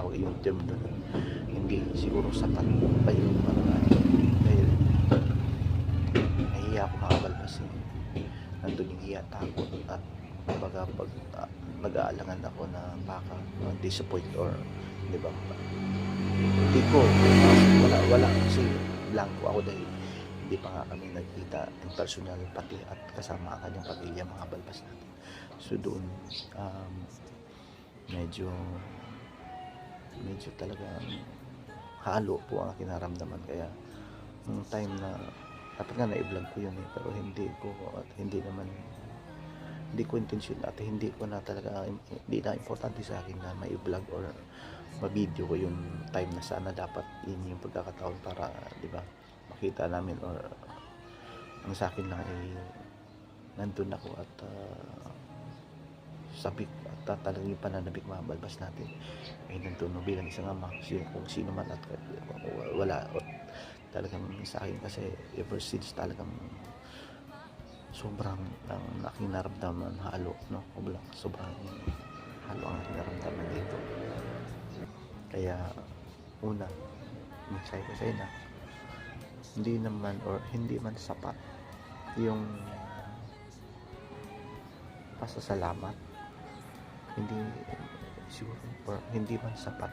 tawag yung term doon, hindi siguro sapat pa yung dahil nahiya ako makabalbas nandun yung hiya, takot at kumbaga pag nag-aalangan ako na baka disappoint or di ba, hindi ko wala kasi blanco ako dahil hindi pa nga kami nagkita in personal pati at kasama ang kanyang pamilya mga balbas natin. So doon medyo talaga halo po ang aking naramdaman. Kaya nung time na dapat nga na-vlog ko yun pero hindi ko intention at hindi ko na talaga, hindi na importante sa akin na may vlog or ma-video ko yung time na sana dapat yun yung pagkakataon para di ba makita namin, or ang sa akin lang ay nandun ako at sabik at talagang yung pananabik mabalbas natin ay nandun bilang isang ama, kung sino man at wala talagang sa akin kasi ever since talagang sobrang ang aking naramdaman halo, no? Sobrang halo ang aking naramdaman dito. Kaya una, mensahe ko sa na hindi naman or hindi man sapat yung pasasalamat, hindi siguro or hindi man sapat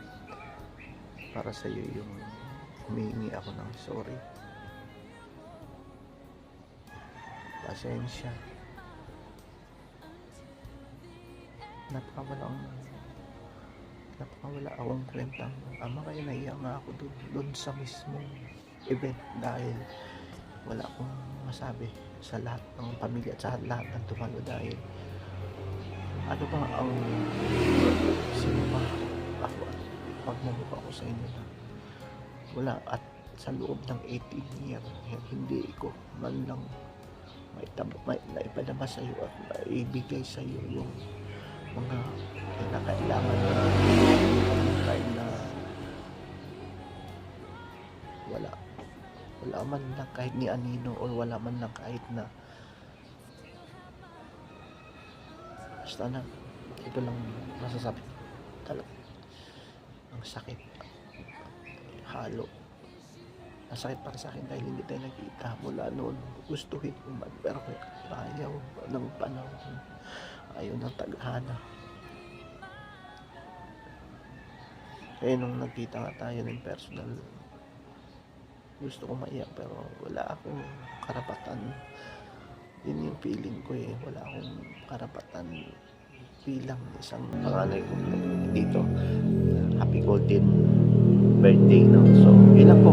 para sa iyo yung humingi ako ng sorry, pasensya, napakawala akong kwentang ama. Kaya naiyak nga ako doon sa mismong event dahil wala akong masabi sa lahat ng pamilya at sa lahat ng tumalo dahil ano ba ang sino ba ako at pagmamukha ko sa inyo na wala, at sa loob ng 18 years hindi ko man lang naipadama sa iyo at maibigay sa iyo yung mga kinakailangan na time na wala man lang kahit ni anino or wala man lang kahit na basta na ito lang masasabi talaga. Ang sakit, halo masakit para sa akin dahil hindi tayo nagkita mula noon. Gustuhin ko man pero ayaw ng panahon, ayaw ng taghana. Kaya nung nagkita nga tayo ng personal, gusto ko maiyak pero wala akong karapatan. Yun yung feeling ko wala akong karapatan bilang isang panganay ko dito. Happy golden birthday, no? So yun lang po.